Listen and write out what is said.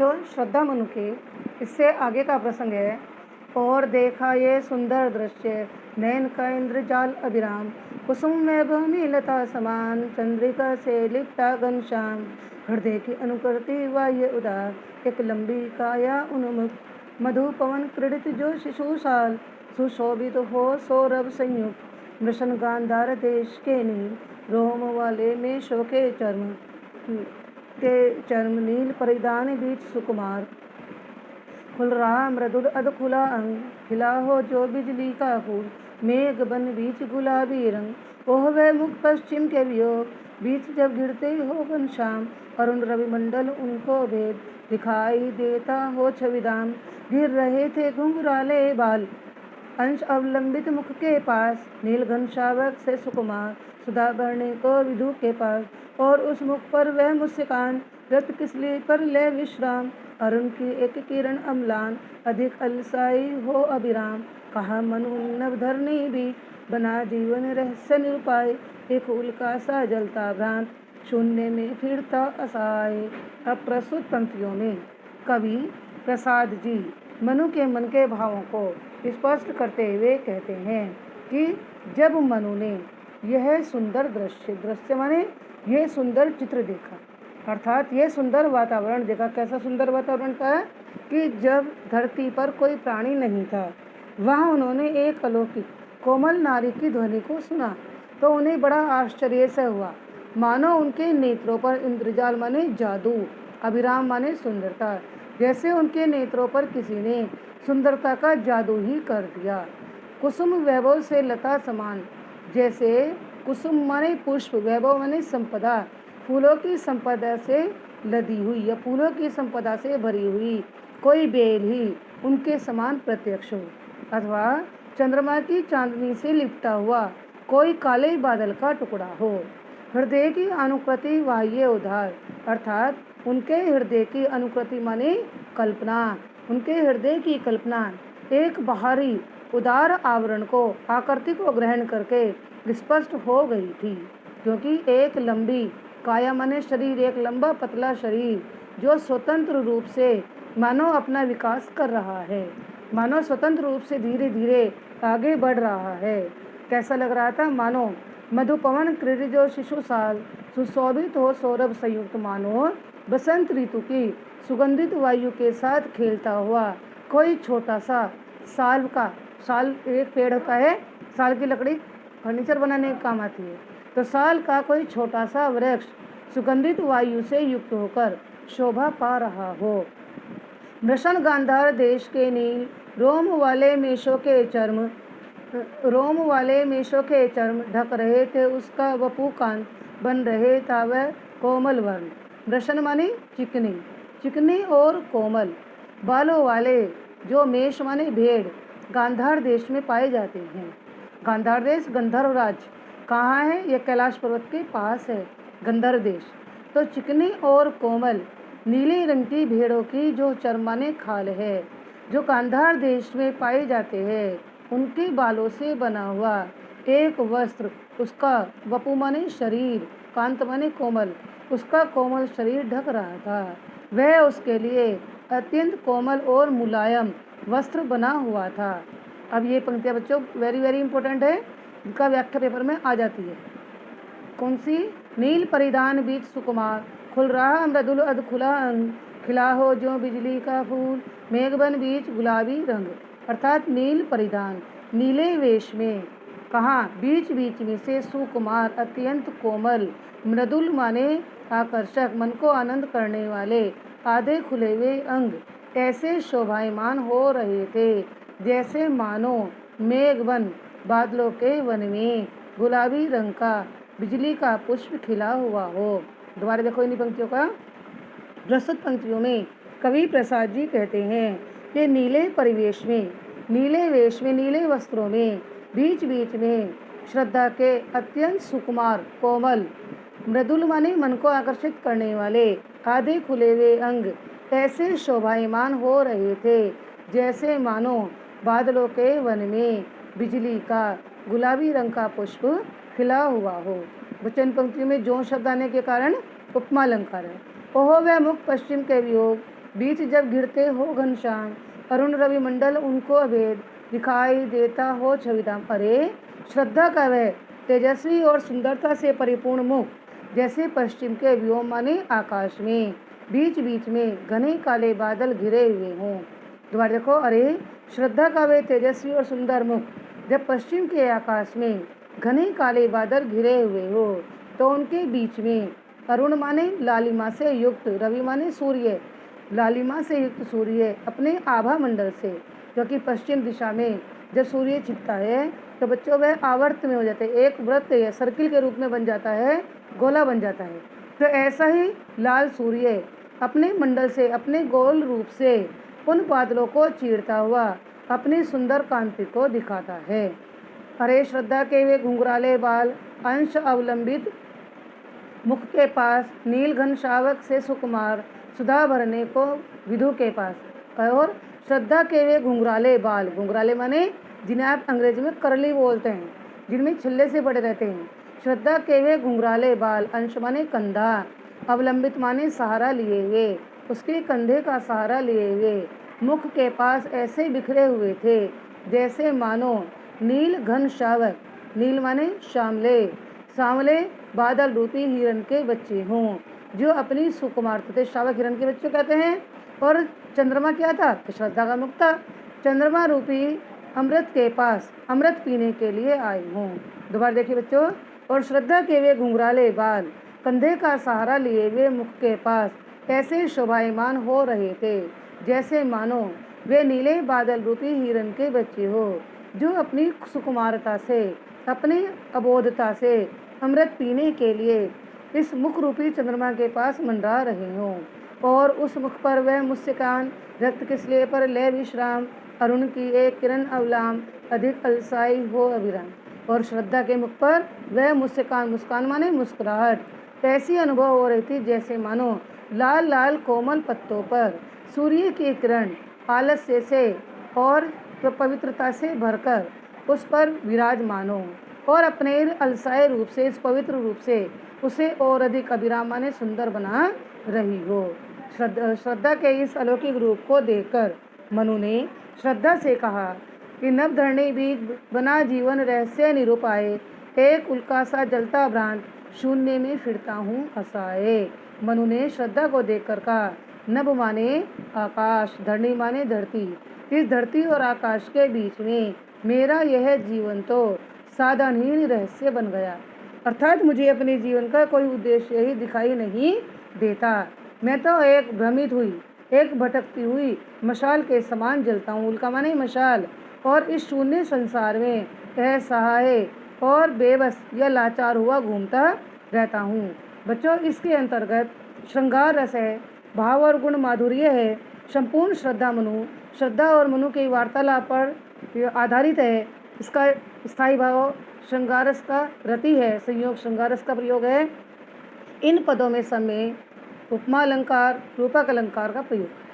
बच्चों श्रद्धा मनु के इससे आगे का प्रसंग है। और देखा ये सुंदर दृश्य, नयन का इंद्रजाल अभिराम, कुसुम में भूमि लता समान, चंद्रिका से लिपटा घनश्याम। हृदय की अनुकृति वाह्य उदार, एक लंबी काया उन्मुख, मधु पवन क्रीडित जो शिशुशाल, सुशोभित हो सौरभ संयुक्त। मृषण गांधार देश के नील, रोम वाले में शोके चर्म नील परिधान बीच सुकुमार। खुल रहा मृदुल अध खुला अंग, खिला हो जो बिजली का फूल, मेघ बन बीच गुलाबी रंग। ओह वे मुख पश्चिम के वियोग, बीच जब गिरते हो घनश्याम। अरुण रवि मंडल उनको भेद, दिखाई देता हो छविदाम। गिर रहे थे घुंघराले बाल, अंश अवलंबित मुख के पास, नील घनश्यावक से सुकुमार, सुधा भरने को विधु के पास। और उस मुख पर वह मुस्कान, रत किसली पर ले विश्राम। अरुण की एक किरण अम्लान, अधिक अलसाई हो अभिराम। कहा मन उन्नव धरनी भी, बना जीवन रहस्य निरुपाय। एक फूल का सा जलता भ्रांत, शून्य में फिरता असहाय। अब प्रस्तुत पंक्तियों में कवि प्रसाद जी मनु के मन के भावों को स्पष्ट करते हुए कहते हैं कि जब मनु ने यह सुंदर दृश्य माने यह सुंदर चित्र देखा, अर्थात यह सुंदर वातावरण देखा। कैसा सुंदर वातावरण था कि जब धरती पर कोई प्राणी नहीं था, वहाँ उन्होंने एक अलौकिक कोमल नारी की ध्वनि को सुना तो उन्हें बड़ा आश्चर्य से हुआ, मानो उनके नेत्रों पर इंद्रजाल माने जादू, अभिराम माने सुंदरता, जैसे उनके नेत्रों पर किसी ने सुंदरता का जादू ही कर दिया। कुसुम वैभव से लता समान, जैसे कुसुम माने पुष्प, वैभव माने संपदा, फूलों की संपदा से लदी हुई या फूलों की संपदा से भरी हुई कोई बेल ही उनके समान प्रत्यक्ष हो, अथवा चंद्रमा की चांदनी से लिपटा हुआ कोई काले बादल का टुकड़ा हो। हृदय की अनुकृति बाह्य उधार, अर्थात उनके हृदय की अनुकृति माने कल्पना, उनके हृदय की कल्पना एक बाहरी उदार आवरण को आकृति को ग्रहण करके स्पष्ट हो गई थी, क्योंकि एक लंबी काया माने शरीर, एक लंबा पतला शरीर जो स्वतंत्र रूप से मानो अपना विकास कर रहा है, मानो स्वतंत्र रूप से धीरे धीरे आगे बढ़ रहा है। कैसा लग रहा था? मानो मधुपवन क्रीड जो शिशुशाल, सुशोभित हो सौरभ संयुक्त, मानो बसंत ऋतु की सुगंधित वायु के साथ खेलता हुआ कोई छोटा सा साल का, साल एक पेड़ होता है, साल की लकड़ी फर्नीचर बनाने के काम आती है, तो साल का कोई छोटा सा वृक्ष सुगंधित वायु से युक्त होकर शोभा पा रहा हो। मृषण गांधार देश के नील, रोम वाले मेषों के चर्म ढक रहे थे उसका वपु कांत, बन रहे था वह कोमल वर्ण। मृषण माने चिकनी, चिकनी और कोमल बालों वाले जो मेष माने भेड़ गांधार देश में पाए जाते हैं। गांधार देश गंधर्व राज्य कहाँ है? यह कैलाश पर्वत के पास है गंधर्व देश। तो चिकनी और कोमल नीले रंग की भेड़ों की जो चर्म माने खाल है, जो गांधार देश में पाए जाते हैं, उनके बालों से बना हुआ एक वस्त्र, उसका वपु माने शरीर, कांत माने कोमल, उसका कोमल शरीर ढक रहा था। वह उसके लिए अत्यंत कोमल और मुलायम वस्त्र बना हुआ था। अब ये पंक्तियाँ बच्चों वेरी वेरी इंपॉर्टेंट है, इनका व्याख्या पेपर में आ जाती है। कौन सी? नील परिधान बीच सुकुमार, खुल रहा मृदुल अध खुला अंग, खिला हो जो बिजली का फूल, मेघबन बीच गुलाबी रंग, अर्थात नील परिधान, नीले वेश में, कहाँ? बीच बीच में से सुकुमार, अत्यंत कोमल, मृदुल माने आकर्षक, मन को आनंद करने वाले, आधे खुले हुए अंग ऐसे शोभायमान हो रहे थे जैसे मानो मेघवन बादलों के वन में गुलाबी रंग का बिजली का पुष्प खिला हुआ हो। दोबारा देखो इन पंक्तियों का। प्रस्तुत पंक्तियों में कवि प्रसाद जी कहते हैं कि नीले परिवेश में, नीले वेश में, नीले वस्त्रों में, बीच बीच में श्रद्धा के अत्यंत सुकुमार, कोमल, मृदुल माने मन को आकर्षित करने वाले, आधे खुले हुए अंग ऐसे शोभायमान हो रहे थे जैसे मानो बादलों के वन में बिजली का गुलाबी रंग का पुष्प खिला हुआ हो। वचन पंक्ति में जो शब्द आने के कारण उपमा अलंकार है। ओहो वह मुख पश्चिम के वियोग, बीच जब गिरते हो घनश्याम, अरुण रवि मंडल उनको अभेद, दिखाई देता हो छविधाम। अरे श्रद्धा का वह तेजस्वी और सुंदरता से परिपूर्ण मुख, जैसे पश्चिम के व्योम माने आकाश में बीच बीच में घने काले बादल घिरे हुए हों। दोबारा देखो, अरे श्रद्धा का वे तेजस्वी और सुंदर मुख, जब पश्चिम के आकाश में घने काले बादल घिरे हुए हो, तो उनके बीच में अरुण माने लालिमा से युक्त, रवि माने सूर्य, लालिमा से युक्त सूर्य अपने आभा मंडल से, क्योंकि पश्चिम दिशा में जब सूर्य छिपता है तो बच्चों वह आवर्त में हो जाते हैं, एक वृत्त या सर्किल के रूप में बन जाता है, गोला बन जाता है। तो ऐसा ही लाल सूर्य अपने मंडल से, अपने गोल रूप से उन बादलों को चीरता हुआ अपनी सुंदर कांति को दिखाता है। अरे श्रद्धा के वे घुंघराले बाल, अंश अवलंबित मुख के पास, नील घन शावक से सुकुमार, सुधा भरने को विधु के पास। और श्रद्धा के वे घुंघराले बाल, घुंघराले माने जिन्हें आप अंग्रेजी में करली बोलते हैं, जिनमें छिल्ले से बड़े रहते हैं। श्रद्धा के वे घुंघराले बाल, अंश माने कंधा, अवलंबित माने सहारा लिए हुए, उसके कंधे का सहारा लिए हुए, मुख के पास ऐसे बिखरे हुए थे जैसे मानो नील घन शावक, नील माने श्यामले, सांवले बादल रूपी हिरण के बच्चे हों, जो अपनी सुकुमारता थे। शावक हिरण के बच्चे कहते हैं। और चंद्रमा क्या था? तो श्रद्धा का मुख था। चंद्रमा रूपी अमृत के पास अमृत पीने के लिए आए हों। दोबारा देखिए बच्चों, और श्रद्धा के वे घुंघराले बाल, कंधे का सहारा लिए वे मुख के पास ऐसे शोभायमान हो रहे थे जैसे मानो वे नीले बादल रूपी हिरण के बच्चे हो, जो अपनी सुकुमारता से, अपनी अबोधता से अमृत पीने के लिए इस मुख रूपी चंद्रमा के पास मंडरा रहे हों। और उस मुख पर वह मुस्कान, रक्त किसले पर ले विश्राम, अरुण की एक किरण अवलाम, अधिक अलसाई हो अविराम। और श्रद्धा के मुख पर वह मुस्कान, मुस्कान माने मुस्कुराहट, ऐसी अनुभव हो रही थी जैसे मानो लाल लाल कोमल पत्तों पर सूर्य की किरण आलस्य से और पवित्रता से भरकर उस पर विराजमान हो, और अपने अलसाए रूप से, इस पवित्र रूप से उसे और अधिक अभिराम माने सुंदर बना रही हो। श्रद्धा के इस अलौकिक रूप को देखकर मनु ने श्रद्धा से कहा कि नभ धरणी बीज बना जीवन रहस्य निरूपाए, एक उल्का सा जलता भ्रांत शून्य में फिरता हूँ हंसाए। मनु ने श्रद्धा को देखकर कहा, नभ माने आकाश, धरणी माने धरती, इस धरती और आकाश के बीच में मेरा यह जीवन तो साधनहीन रहस्य बन गया, अर्थात मुझे अपने जीवन का कोई उद्देश्य ही दिखाई नहीं देता। मैं तो एक भ्रमित हुई, एक भटकती हुई मशाल के समान जलता हूँ। उल्का माने मशाल। और इस शून्य संसार में असहाय और बेबस या लाचार हुआ घूमता रहता हूँ। बच्चों, इसके अंतर्गत श्रृंगार रस है, भाव और गुण माधुर्य है। संपूर्ण श्रद्धा और मनु की वार्तालाप पर आधारित है। इसका स्थायी भाव श्रृंगारस का रति है, संयोग श्रृंगारस का प्रयोग है। इन पदों में समय, उपमा अलंकार, रूपक अलंकार का प्रयोग है।